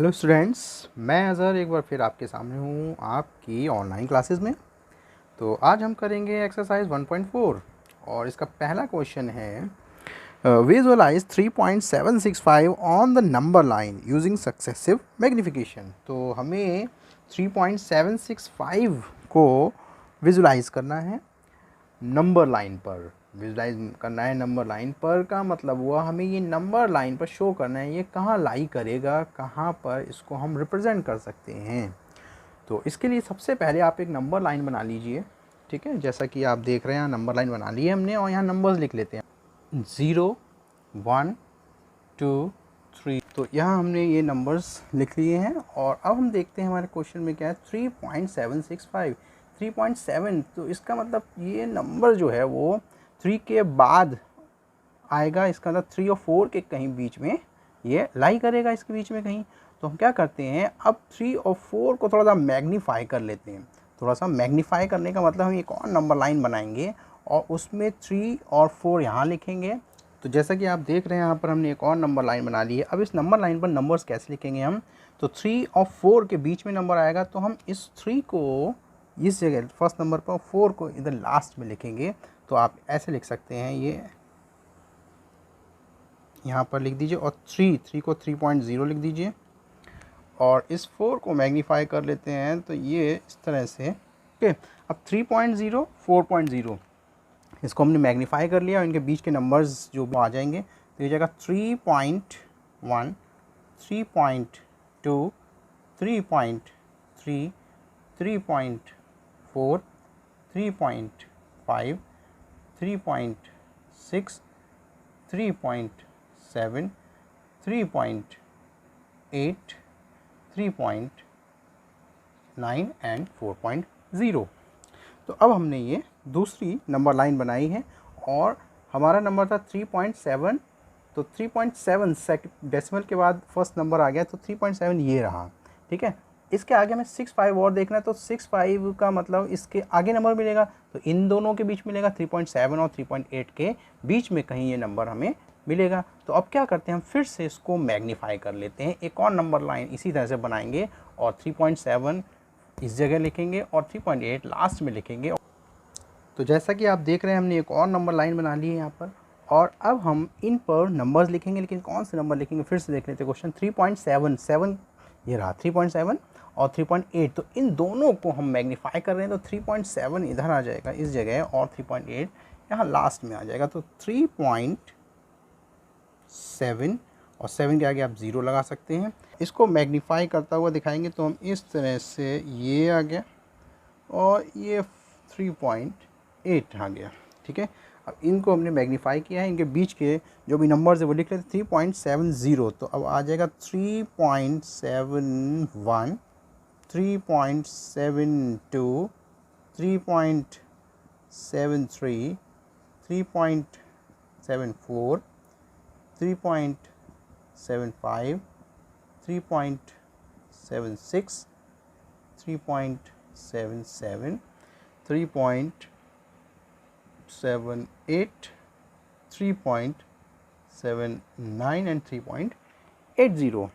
Hello students, मैं अज़हर एक बार फिर आपके सामने हूँ आपकी ऑनलाइन क्लासेस में। तो आज हम करेंगे एक्सरसाइज 1.4 और इसका पहला क्वेश्चन है visualise 3.765 on the number line using successive magnification. तो हमें 3.765 को विजुलाइज करना है नंबर लाइन पर। विजुलाइज करना है नंबर लाइन पर का मतलब हुआ हमें ये नंबर लाइन पर शो करना है, ये कहाँ लाई करेगा, कहाँ पर इसको हम रिप्रेजेंट कर सकते हैं। तो इसके लिए सबसे पहले आप एक नंबर लाइन बना लीजिए। ठीक है, जैसा कि आप देख रहे हैं नंबर लाइन बना ली है हमने और यहाँ नंबर्स लिख लेते हैं 0 1 2 3। तो यहाँ हमने ये नंबर्स लिख लिए हैं और अब हम देखते हैं हमारे क्वेश्चन में क्या है 3.765 3.7। तो इसका मतलब ये नंबर जो है वो 3 के बाद आएगा, इसका मतलब 3 और 4 के कहीं बीच में ये लाई करेगा, इसके बीच में कहीं। तो हम क्या करते हैं, अब 3 और 4 को थोड़ा सा मैग्नीफाई कर लेते हैं। थोड़ा सा मैग्नीफाई करने का मतलब हम एक और नंबर लाइन बनाएंगे और उसमें 3 और 4 यहाँ लिखेंगे। तो जैसा कि आप देख रहे हैं यहाँ पर हमने एक और नंबर लाइन बना ली है। अब इस नंबर लाइन पर नंबर्स कैसे लिखेंगे हम, तो 3 और 4 के बीच में नंबर आएगा, तो हम इस 3 को इस जगह फर्स्ट नंबर पर, 4 को इधर लास्ट में लिखेंगे। तो आप ऐसे लिख सकते हैं, ये यहाँ पर लिख दीजिए और 3 को 3.0 लिख दीजिए और इस 4 को मैग्नीफाई कर लेते हैं तो ये इस तरह से। ओके, अब 3.0 4.0 इसको हमने मैग्नीफाई कर लिया और इनके बीच के नंबर्स जो आ जाएंगे तो ये जाएगा 3.1 3.2 3.3 3.4 3.5 3.6 3.7 3.8 3.9 एंड 4.0। तो अब हमने ये दूसरी नंबर लाइन बनाई है और हमारा नंबर था 3.7। तो 3.7 डेसिमल के बाद फर्स्ट नंबर आ गया, तो 3.7 ये रहा। ठीक है, इसके आगे हमें 6.5 और देखना है, तो 6.5 का मतलब इसके आगे नंबर मिलेगा, तो इन दोनों के बीच मिलेगा 3.7 और 3.8 के बीच में कहीं ये नंबर हमें मिलेगा। तो अब क्या करते हैं, हम फिर से इसको मैग्नीफाई कर लेते हैं, एक और नंबर लाइन इसी तरह से बनाएंगे और 3.7 इस जगह लिखेंगे और 3.8 लास्ट में लिखेंगे। तो जैसा कि आप देख रहे हैं हमने एक और नंबर लाइन बना ली है यहाँ पर और अब हम इन पर नंबर्स लिखेंगे, लेकिन कौन से नंबर लिखेंगे फिर से देख लेते हैं। क्वेश्चन 3.7 ये रहा 3.7 और 3.8, तो इन दोनों को हम मैग्नीफाई कर रहे हैं, तो 3.7 इधर आ जाएगा इस जगह और 3.8 यहाँ लास्ट में आ जाएगा। तो 3.7 और 7 के आगे आप 0 लगा सकते हैं। इसको मैग्नीफाई करता हुआ दिखाएंगे तो हम इस तरह से, ये आ गया और ये 3.8 आ गया। ठीक है, अब इनको हमने मैग्नीफाई किया है, इनके बीच के जो भी नंबर्स है वो लिख लेते 3.70। तो अब आ जाएगा 3.71 3.72 3.73 3.74 3.75 3.76 3.77 3.78 3.79 एंड 3.80।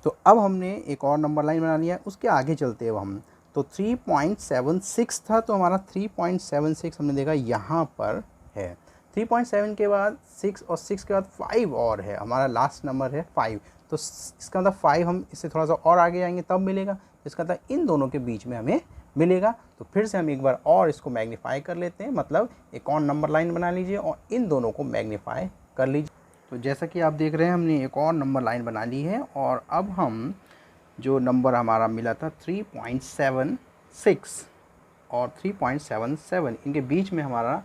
तो अब हमने एक और नंबर लाइन बना लिया है, उसके आगे चलते हैं हम। तो 3.76 था, तो हमारा 3.76 हमने देखा यहाँ पर है। 3.7 के बाद 6 और 6 के बाद 5 और है, हमारा लास्ट नंबर है 5। तो इसका मतलब 5 हम इससे थोड़ा सा और आगे आएंगे तब मिलेगा, इसका मतलब इन दोनों के बीच में हमें मिलेगा। तो फिर से हम एक बार और इसको मैग्नीफाई कर लेते हैं, मतलब एक और नंबर लाइन बना लीजिए और इन दोनों को मैग्नीफाई कर लीजिए। तो जैसा कि आप देख रहे हैं हमने एक और नंबर लाइन बना ली है और अब हम जो नंबर हमारा मिला था 3.76 और 3.77 इनके बीच में हमारा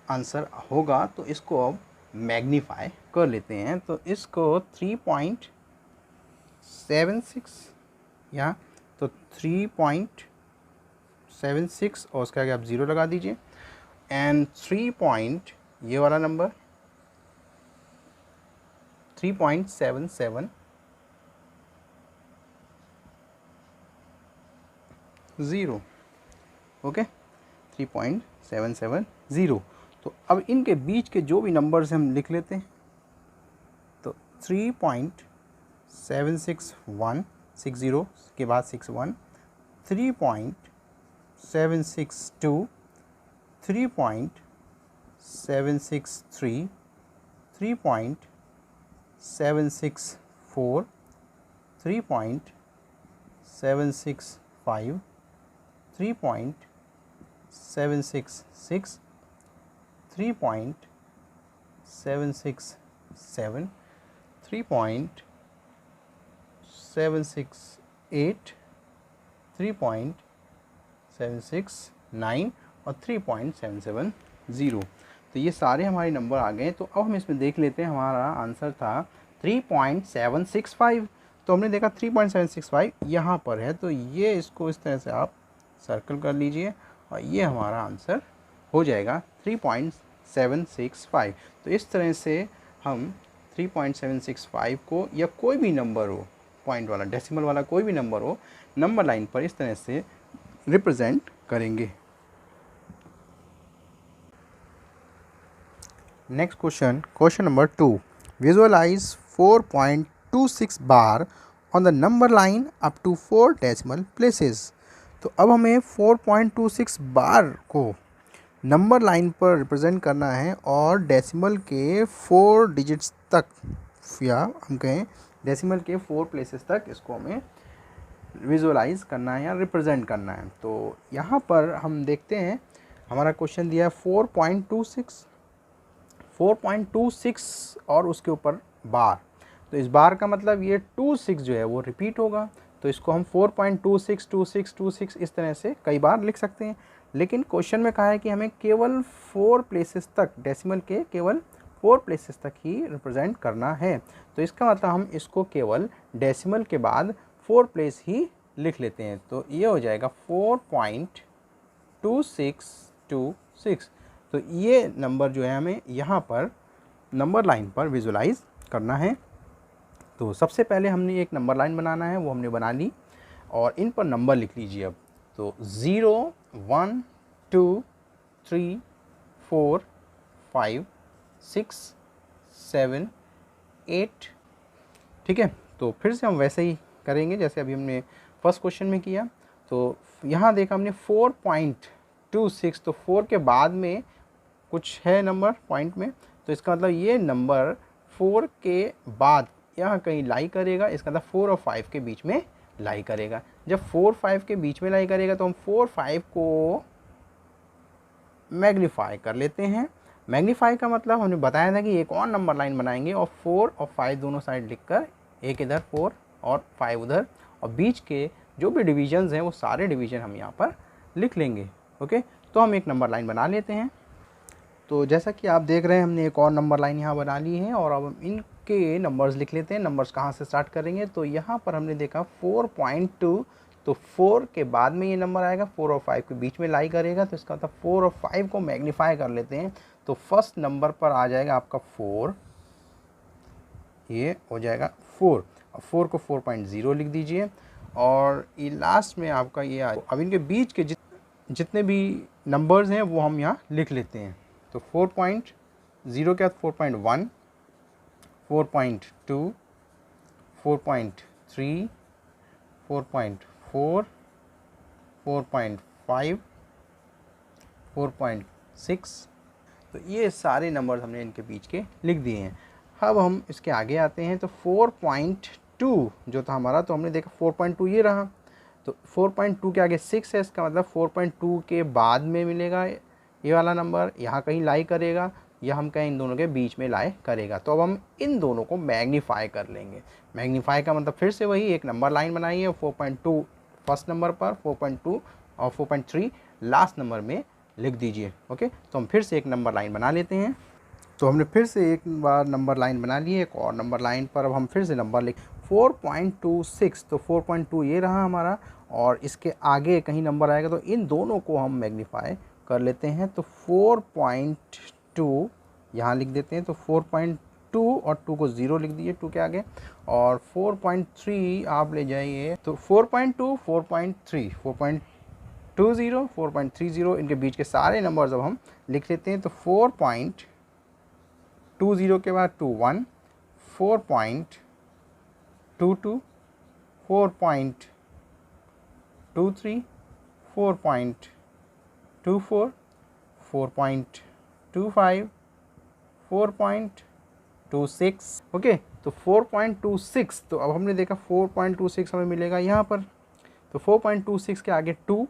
आंसर होगा, तो इसको अब मैग्नीफाई कर लेते हैं। तो इसको 3.76 यहाँ, तो 3.76 और उसके आगे आप 0 लगा दीजिए एंड 3 ये वाला नंबर 3.77 0। ओके, 3.770। तो अब इनके बीच के जो भी नंबर्स हम लिख लेते हैं। तो 3.7 761 60 के बाद 61, 3.762, 3.763, 3.764, 3.765, 3.766, 3.767, 3.768, 3.769 और 3.770। तो ये सारे हमारे नंबर आ गए। तो अब हम इसमें देख लेते हैं, हमारा आंसर था 3.765। तो हमने देखा 3.765 यहाँ पर है, तो ये इसको इस तरह से आप सर्कल कर लीजिए और ये हमारा आंसर हो जाएगा 3.765। तो इस तरह से हम 3.765 को, या कोई भी नंबर हो, पॉइंट वाला, डेसिमल वाला कोई भी नंबर हो, नंबर लाइन पर इस तरह से रिप्रेजेंट करेंगे। Next question, question number 2, visualise 4.26 bar on the number line up to 4 decimal places. तो अब हमें 4.26 बार को नंबर लाइन पर रिप्रेजेंट करना है और डेसिमल के 4 डिजिट्स तक, या हम कहें डेसिमल के 4 प्लेसेस तक इसको हमें विजुअलाइज करना है या रिप्रेजेंट करना है। तो यहाँ पर हम देखते हैं, हमारा क्वेश्चन दिया है 4.26 और उसके ऊपर बार। तो इस बार का मतलब ये 26 जो है वो रिपीट होगा, तो इसको हम 4.26 26 26 इस तरह से कई बार लिख सकते हैं। लेकिन क्वेश्चन में कहा है कि हमें केवल 4 प्लेसेस तक, डेसिमल के केवल 4 प्लेसेस तक ही रिप्रेजेंट करना है। तो इसका मतलब हम इसको केवल डेसिमल के बाद 4 प्लेस ही लिख लेते हैं। तो ये हो जाएगा 4.2626। तो ये नंबर जो है हमें यहाँ पर नंबर लाइन पर विजुलाइज करना है। तो सबसे पहले हमने एक नंबर लाइन बनाना है, वो हमने बना ली और इन पर नंबर लिख लीजिए अब। तो 0 1 2 3 4 5 6 7 8। ठीक है, तो फिर से हम वैसे ही करेंगे जैसे अभी हमने फर्स्ट क्वेश्चन में किया। तो यहाँ देखा हमने 4.26, तो 4 के बाद में कुछ है नंबर पॉइंट में, तो इसका मतलब ये नंबर 4 के बाद यहाँ कहीं लाई करेगा। इसका मतलब 4 और 5 के बीच में लाई करेगा। जब 4 5 के बीच में लाई करेगा तो हम 4 5 को मैग्नीफाई कर लेते हैं। मैग्नीफाई का मतलब हमने बताया था कि एक और नंबर लाइन बनाएंगे और 4 और 5 दोनों साइड लिखकर, एक इधर 4 और 5 उधर, और बीच के जो भी डिविजन्स हैं वो सारे डिवीज़न हम यहाँ पर लिख लेंगे। ओके, तो हम एक नंबर लाइन बना लेते हैं। तो जैसा कि आप देख रहे हैं, हमने एक और नंबर लाइन यहाँ बना ली है और अब हम इनके नंबर्स लिख लेते हैं। नंबर्स कहाँ से स्टार्ट करेंगे, तो यहाँ पर हमने देखा 4.2, तो 4 के बाद में ये नंबर आएगा, 4 और 5 के बीच में लाई करेगा, तो इसका मतलब 4 और 5 को मैग्नीफाई कर लेते हैं। तो फर्स्ट नंबर पर आ जाएगा आपका 4, ये हो जाएगा 4, और 4 को 4.0 लिख दीजिए और ये लास्ट में आपका ये आ। अब इनके बीच के जितने भी नंबर्स हैं वो हम यहाँ लिख लेते हैं। तो 4.0 के बाद 4.1, 4.2, 4.3, 4.4, 4.5, 4.6। तो ये सारे नंबर्स हमने इनके बीच के लिख दिए हैं। अब हम इसके आगे आते हैं। तो 4.2 जो था हमारा, तो हमने देखा 4.2 ये रहा, तो 4.2 के आगे 6 है, इसका मतलब 4.2 के बाद में मिलेगा ये वाला नंबर, यहाँ कहीं लाई करेगा, या हम कहीं इन दोनों के बीच में लाई करेगा। तो अब हम इन दोनों को मैग्नीफाई कर लेंगे। मैग्नीफाई का मतलब फिर से वही एक नंबर लाइन बनाई है, 4.2 फर्स्ट नंबर पर, 4.2 और 4.3 लास्ट नंबर में लिख दीजिए। ओके, तो हम फिर से एक नंबर लाइन बना लेते हैं। तो हमने फिर से एक बार नंबर लाइन बना ली है, एक और नंबर लाइन पर अब हम फिर से नंबर लिख 4.26। तो 4.2 ये रहा हमारा और इसके आगे कहीं नंबर आएगा, तो इन दोनों को हम मैग्नीफाई कर लेते हैं। तो 4.2 यहाँ लिख देते हैं। तो 4.2 और 2 को 0 लिख दीजिए 2 के आगे, और 4.3 आप ले जाइए। तो 4.2 4.3 4.20 4.30 इनके बीच के सारे नंबर्स अब हम लिख लेते हैं। तो 4.20 के बाद 2 1, 4.25 4.22, 4.23, 4.24, 4.25, 4.26। ओके, तो 4.26, तो अब हमने देखा 4.26 हमें मिलेगा यहाँ पर। तो 4.26 के आगे 2,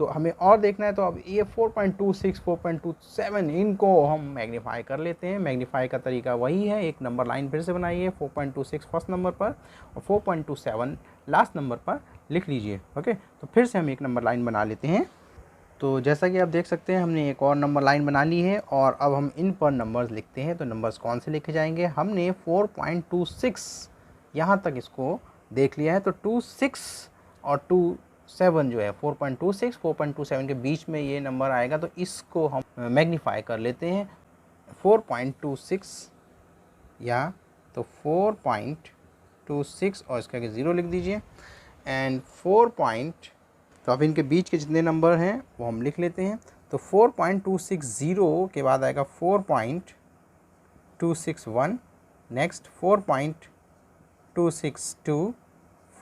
तो हमें और देखना है। तो अब ये 4.26, 4.27 इनको हम मैग्नीफाई कर लेते हैं। मैग्नीफाई का तरीका वही है, एक नंबर लाइन फिर से बनाइए 4.26 फर्स्ट नंबर पर और 4.27 लास्ट नंबर पर लिख लीजिए। ओके, तो फिर से हम एक नंबर लाइन बना लेते हैं। तो जैसा कि आप देख सकते हैं हमने एक और नंबर लाइन बना ली है और अब हम इन पर नंबर्स लिखते हैं। तो नंबर्स कौन से लिखे जाएंगे? हमने 4.26 यहाँ तक इसको देख लिया है। तो 26 और 27 जो है 4.26, 4.27 के बीच में ये नंबर आएगा, तो इसको हम मैग्नीफाई कर लेते हैं 4.26 या तो 4.26 और इसके आगे 0 लिख दीजिए एंड 4. तो अब इनके बीच के जितने नंबर हैं वो हम लिख लेते हैं। तो 4.260 के बाद आएगा 4.261, नेक्स्ट 4.262,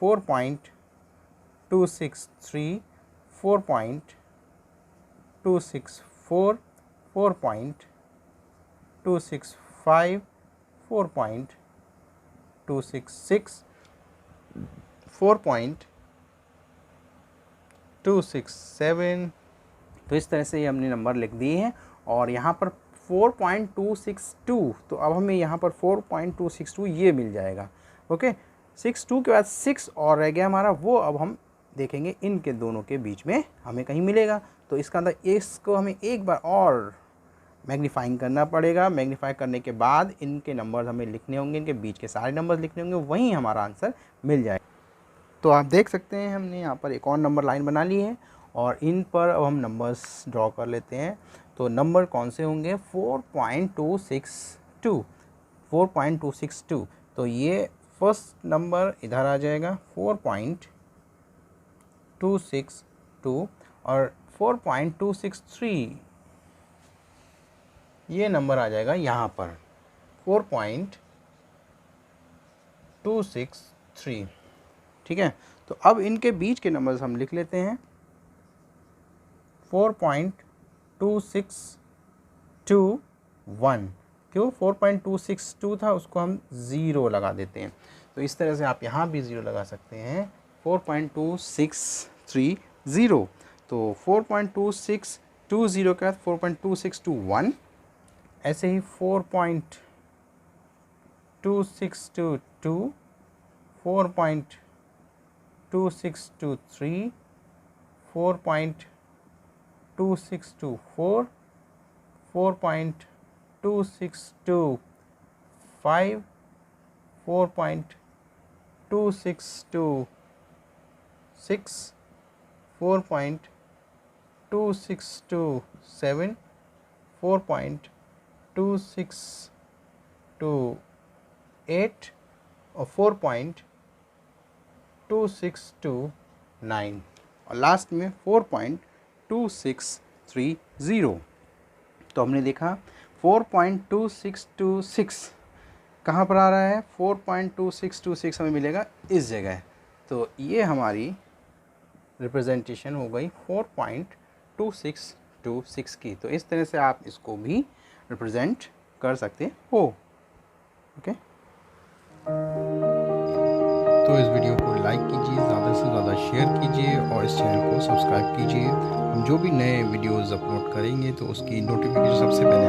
4.263, 4.264, 4.265, 4.266, 4.267। तो इस तरह से ये हमने नंबर लिख दिए हैं। और यहाँ पर 4.262, तो अब हमें यहाँ पर 4.262 ये मिल जाएगा। ओके, 62 के बाद 6 और रह गया हमारा, वो अब हम देखेंगे इनके दोनों के बीच में हमें कहीं मिलेगा। तो इसका अंदर इसको हमें एक बार और मैग्नीफाइंग करना पड़ेगा। मैग्नीफाई करने के बाद इनके नंबर्स हमें लिखने होंगे, इनके बीच के सारे नंबर्स लिखने होंगे, वहीं हमारा आंसर मिल जाएगा। तो आप देख सकते हैं हमने यहाँ पर एक और नंबर लाइन बना ली है और इन पर अब हम नंबर्स ड्रॉ कर लेते हैं। तो नंबर कौन से होंगे? 4.262, 4.262। तो ये फर्स्ट नंबर इधर आ जाएगा 4.262 और 4.263 ये नंबर आ जाएगा यहाँ पर 4.263। ठीक है, तो अब इनके बीच के नंबर्स हम लिख लेते हैं 4.2621। क्यों? 4.262 था, उसको हम 0 लगा देते हैं। तो इस तरह से आप यहाँ भी 0 लगा सकते हैं 4.2630। तो 4.2620 के बाद 4.2621, ऐसे ही 4.2622, 4.2623, 4.2624, 4.2625, 4.2626, 4.262 4.268 और 4.2629 और लास्ट में 4.2630। तो हमने देखा 4.2626 कहाँ पर आ रहा है? 4.2626 हमें मिलेगा इस जगह। तो ये हमारी रिप्रेजेंटेशन हो गई 4.2626 की। तो इस तरह से आप इसको भी रिप्रेजेंट कर सकते हो। ओके, तो इस वीडियो को लाइक कीजिए, ज़्यादा से ज़्यादा शेयर कीजिए और इस चैनल को सब्सक्राइब कीजिए। हम जो भी नए वीडियोज़ अपलोड करेंगे तो उसकी नोटिफिकेशन सबसे पहले